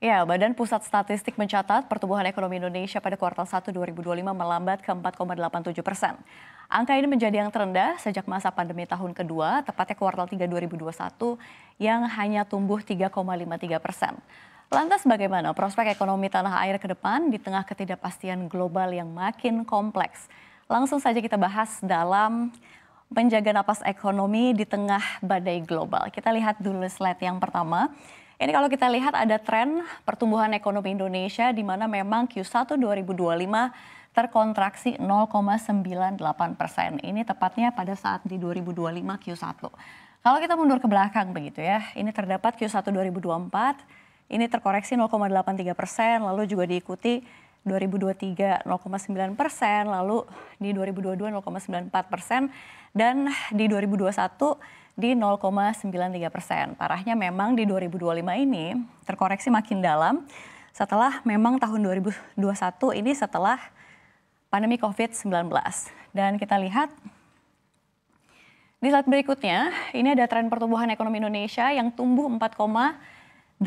Ya, Badan Pusat Statistik mencatat pertumbuhan ekonomi Indonesia pada kuartal 1 2025 melambat ke 4,87%. Angka ini menjadi yang terendah sejak masa pandemi tahun kedua, tepatnya kuartal 3 2021 yang hanya tumbuh 3,53%. Lantas bagaimana prospek ekonomi tanah air ke depan di tengah ketidakpastian global yang makin kompleks? Langsung saja kita bahas dalam menjaga napas ekonomi di tengah badai global. Kita lihat dulu slide yang pertama. Ini kalau kita lihat ada tren pertumbuhan ekonomi Indonesia di mana memang Q1 2025 terkontraksi 0,98%. Ini tepatnya pada saat di 2025 Q1. Kalau kita mundur ke belakang begitu ya, ini terdapat Q1 2024, ini terkoreksi 0,83%, lalu juga diikuti 2023 0,9%, lalu di 2022 0,94%, dan di 2021 di 0,93%. Parahnya memang di 2025 ini terkoreksi makin dalam setelah memang tahun 2021 ini setelah pandemi COVID-19. Dan kita lihat di slide berikutnya, ini ada tren pertumbuhan ekonomi Indonesia yang tumbuh 4,87%.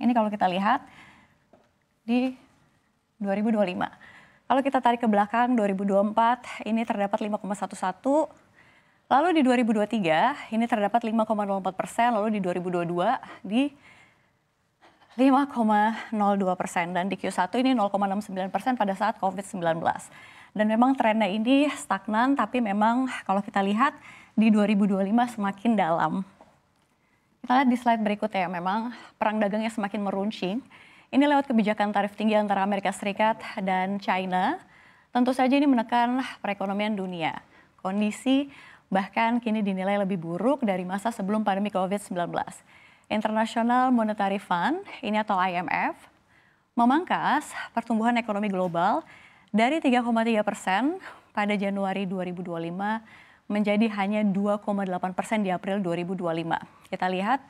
Ini kalau kita lihat di 2025. Kalau kita tarik ke belakang 2024 ini terdapat 5,11. Lalu di 2023 ini terdapat 5,04%, lalu di 2022 di 5,02% dan di Q1 ini 0,69% pada saat COVID-19. Dan memang trennya ini stagnan, tapi memang kalau kita lihat di 2025 semakin dalam. Kita lihat di slide berikutnya, memang perang dagangnya semakin meruncing. Ini lewat kebijakan tarif tinggi antara Amerika Serikat dan China. Tentu saja ini menekan perekonomian dunia. Kondisi bahkan kini dinilai lebih buruk dari masa sebelum pandemi COVID-19. International Monetary Fund, ini atau IMF, memangkas pertumbuhan ekonomi global dari 3,3% pada Januari 2025 menjadi hanya 2,8% di April 2025. Kita lihat,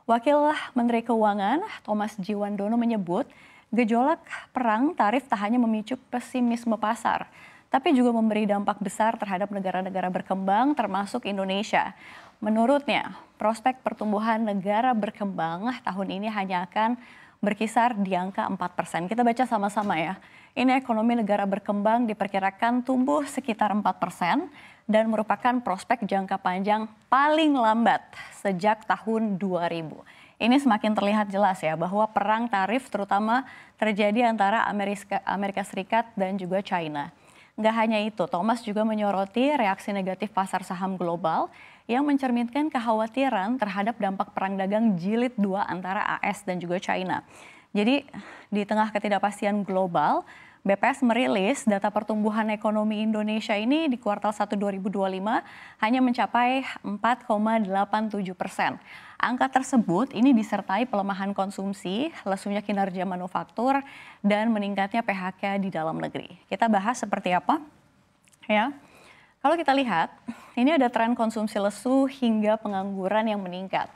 Wakil Menteri Keuangan Thomas Jiwandono menyebut gejolak perang tarif tak hanya memicu pesimisme pasar, tapi juga memberi dampak besar terhadap negara-negara berkembang termasuk Indonesia. Menurutnya, prospek pertumbuhan negara berkembang tahun ini hanya akan berkisar di angka 4%. Kita baca sama-sama ya. Ini ekonomi negara berkembang diperkirakan tumbuh sekitar 4% dan merupakan prospek jangka panjang paling lambat sejak tahun 2000. Ini semakin terlihat jelas ya bahwa perang tarif terutama terjadi antara Amerika Serikat dan juga China. Nggak hanya itu, Thomas juga menyoroti reaksi negatif pasar saham global yang mencerminkan kekhawatiran terhadap dampak perang dagang jilid 2 antara AS dan juga China. Jadi di tengah ketidakpastian global, BPS merilis data pertumbuhan ekonomi Indonesia ini di kuartal 1 2025 hanya mencapai 4,87%. Angka tersebut ini disertai pelemahan konsumsi, lesunya kinerja manufaktur, dan meningkatnya PHK di dalam negeri. Kita bahas seperti apa? Ya, kalau kita lihat, ini ada tren konsumsi lesu hingga pengangguran yang meningkat.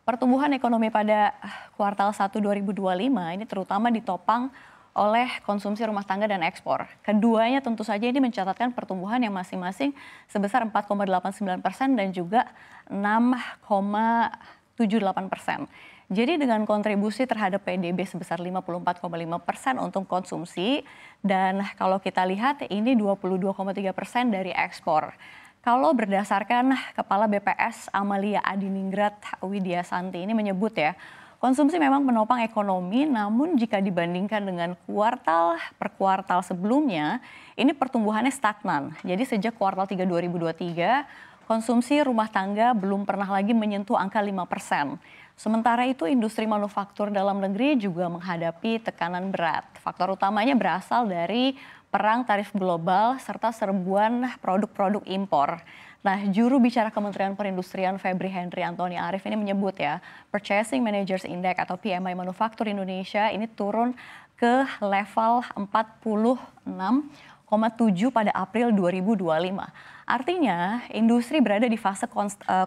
Pertumbuhan ekonomi pada kuartal 1 2025 ini terutama ditopang oleh konsumsi rumah tangga dan ekspor. Keduanya tentu saja ini mencatatkan pertumbuhan yang masing-masing sebesar 4,89% dan juga 6,78%. Jadi dengan kontribusi terhadap PDB sebesar 54,5% untuk konsumsi dan kalau kita lihat ini 22,3% dari ekspor. Kalau berdasarkan Kepala BPS Amalia Adiningrat Widiasanti ini menyebut ya, konsumsi memang menopang ekonomi, namun jika dibandingkan dengan kuartal per kuartal sebelumnya, ini pertumbuhannya stagnan. Jadi sejak kuartal 3 2023, konsumsi rumah tangga belum pernah lagi menyentuh angka 5%. Sementara itu industri manufaktur dalam negeri juga menghadapi tekanan berat. Faktor utamanya berasal dari perang tarif global serta serbuan produk-produk impor. Nah, juru bicara Kementerian Perindustrian Febri Henry Antoni Arif ini menyebut ya, Purchasing Managers Index atau PMI Manufaktur Indonesia ini turun ke level 46,7 pada April 2025. Artinya, industri berada di fase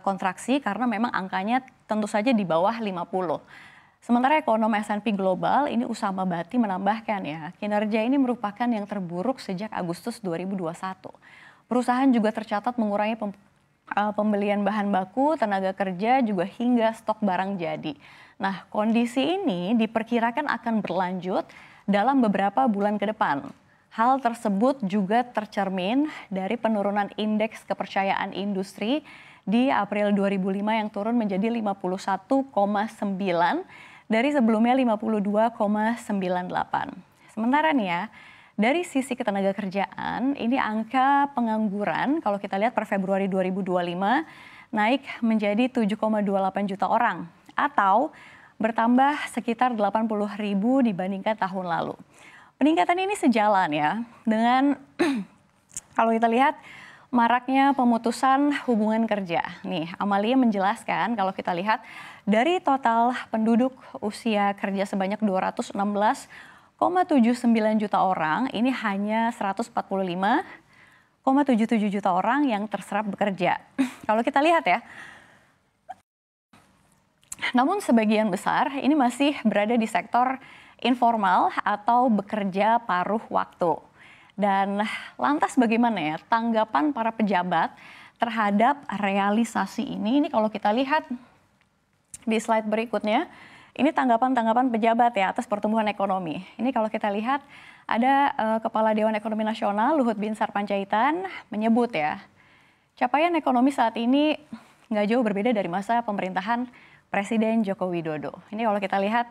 kontraksi karena memang angkanya tentu saja di bawah 50. Sementara ekonom S&P Global ini Usama Bati menambahkan ya, kinerja ini merupakan yang terburuk sejak Agustus 2021. Perusahaan juga tercatat mengurangi pembelian bahan baku, tenaga kerja, juga hingga stok barang jadi. Nah, kondisi ini diperkirakan akan berlanjut dalam beberapa bulan ke depan. Hal tersebut juga tercermin dari penurunan indeks kepercayaan industri di April 2005 yang turun menjadi 51,9 dari sebelumnya 52,98. Sementara nih ya, dari sisi ketenaga kerjaan, ini angka pengangguran kalau kita lihat per Februari 2025 naik menjadi 7,28 juta orang atau bertambah sekitar 80.000 dibandingkan tahun lalu. Peningkatan ini sejalan ya dengan kalau kita lihat maraknya pemutusan hubungan kerja. Nih, Amalia menjelaskan kalau kita lihat dari total penduduk usia kerja sebanyak 216,79 juta orang, ini hanya 145,77 juta orang yang terserap bekerja. Kalau kita lihat ya, namun sebagian besar ini masih berada di sektor informal atau bekerja paruh waktu. Dan lantas bagaimana ya tanggapan para pejabat terhadap realisasi ini? Ini kalau kita lihat di slide berikutnya, ini tanggapan-tanggapan pejabat ya atas pertumbuhan ekonomi. Ini kalau kita lihat ada Kepala Dewan Ekonomi Nasional Luhut Binsar Panjaitan menyebut ya, capaian ekonomi saat ini nggak jauh berbeda dari masa pemerintahan Presiden Joko Widodo. Ini kalau kita lihat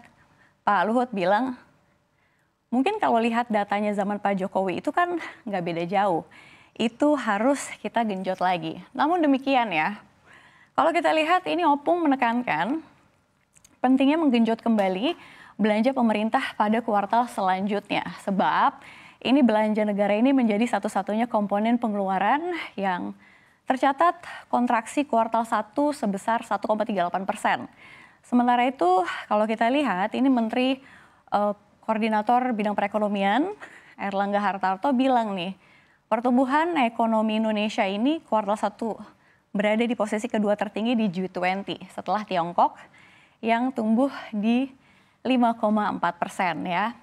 Pak Luhut bilang, mungkin kalau lihat datanya zaman Pak Jokowi itu kan nggak beda jauh. Itu harus kita genjot lagi. Namun demikian ya, kalau kita lihat ini Opung menekankan pentingnya menggenjot kembali belanja pemerintah pada kuartal selanjutnya. Sebab ini belanja negara ini menjadi satu-satunya komponen pengeluaran yang tercatat kontraksi kuartal 1 sebesar 1,38%. Sementara itu kalau kita lihat ini Menteri Koordinator Bidang Perekonomian Airlangga Hartarto bilang nih, pertumbuhan ekonomi Indonesia ini kuartal 1 berada di posisi kedua tertinggi di G20 setelah Tiongkok yang tumbuh di 5,4% ya.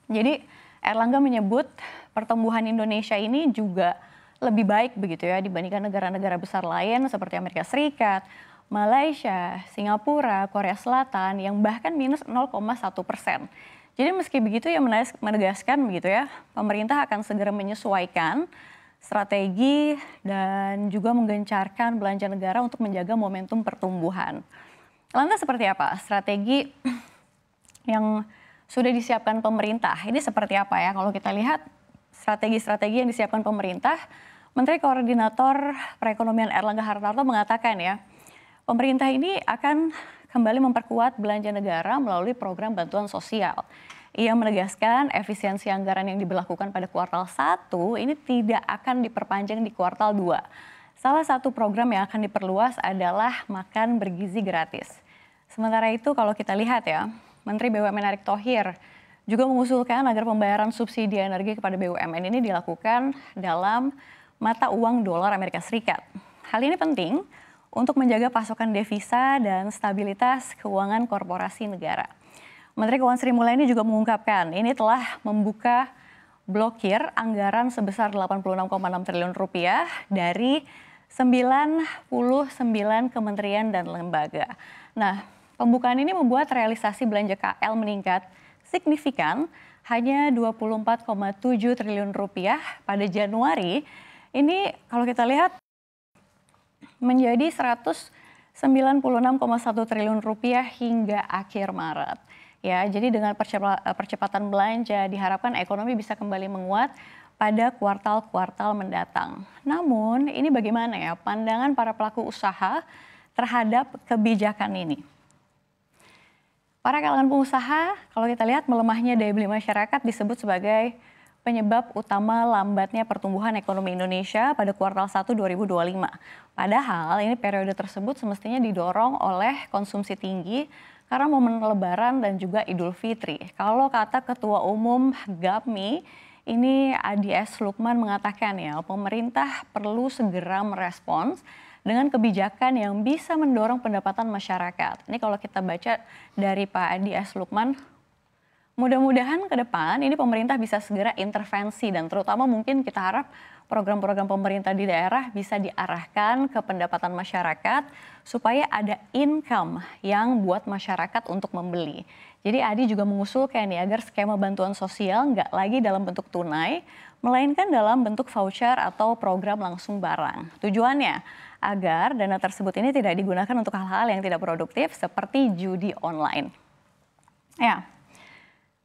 Jadi Airlangga menyebut pertumbuhan Indonesia ini juga lebih baik begitu ya dibandingkan negara-negara besar lain seperti Amerika Serikat, Malaysia, Singapura, Korea Selatan yang bahkan minus 0,1%. Jadi meski begitu ya menegaskan begitu ya, pemerintah akan segera menyesuaikan strategi dan juga menggencarkan belanja negara untuk menjaga momentum pertumbuhan. Lantas seperti apa strategi yang sudah disiapkan pemerintah? Ini seperti apa ya kalau kita lihat strategi-strategi yang disiapkan pemerintah, Menteri Koordinator Perekonomian Airlangga Hartarto mengatakan ya, pemerintah ini akan kembali memperkuat belanja negara melalui program bantuan sosial. Ia menegaskan efisiensi anggaran yang diberlakukan pada kuartal 1 ini tidak akan diperpanjang di kuartal 2. Salah satu program yang akan diperluas adalah makan bergizi gratis. Sementara itu kalau kita lihat ya, Menteri BUMN Erick Thohir juga mengusulkan agar pembayaran subsidi energi kepada BUMN ini dilakukan dalam mata uang dolar Amerika Serikat. Hal ini penting untuk menjaga pasokan devisa dan stabilitas keuangan korporasi negara. Menteri Keuangan Sri Mulyani juga mengungkapkan ini telah membuka blokir anggaran sebesar 86,6 triliun rupiah dari 99 kementerian dan lembaga. Nah, pembukaan ini membuat realisasi belanja KL meningkat signifikan hanya 24,7 triliun rupiah pada Januari. Ini kalau kita lihat menjadi 196,1 triliun rupiah hingga akhir Maret. Ya, jadi dengan percepatan belanja diharapkan ekonomi bisa kembali menguat pada kuartal-kuartal mendatang. Namun, ini bagaimana ya pandangan para pelaku usaha terhadap kebijakan ini? Para kalangan pengusaha, kalau kita lihat melemahnya daya beli masyarakat disebut sebagai penyebab utama lambatnya pertumbuhan ekonomi Indonesia pada kuartal 1 2025. Padahal ini periode tersebut semestinya didorong oleh konsumsi tinggi karena momen Lebaran dan juga Idul Fitri. Kalau kata Ketua Umum GAPMI, ini Adi S. Lukman mengatakan ya, pemerintah perlu segera merespons dengan kebijakan yang bisa mendorong pendapatan masyarakat. Ini kalau kita baca dari Pak Adi S. Lukman, Mudah-mudahan ke depan ini pemerintah bisa segera intervensi dan terutama mungkin kita harap program-program pemerintah di daerah bisa diarahkan ke pendapatan masyarakat supaya ada income yang buat masyarakat untuk membeli. Jadi Adi juga mengusulkan nih agar skema bantuan sosial nggak lagi dalam bentuk tunai, melainkan dalam bentuk voucher atau program langsung barang. Tujuannya agar dana tersebut ini tidak digunakan untuk hal-hal yang tidak produktif seperti judi online. Ya,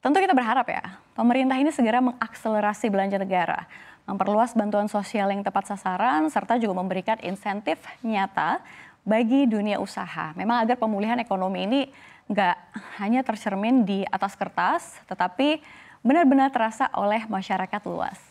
tentu kita berharap ya, pemerintah ini segera mengakselerasi belanja negara, memperluas bantuan sosial yang tepat sasaran, serta juga memberikan insentif nyata bagi dunia usaha. Memang agar pemulihan ekonomi ini nggak hanya tercermin di atas kertas, tetapi benar-benar terasa oleh masyarakat luas.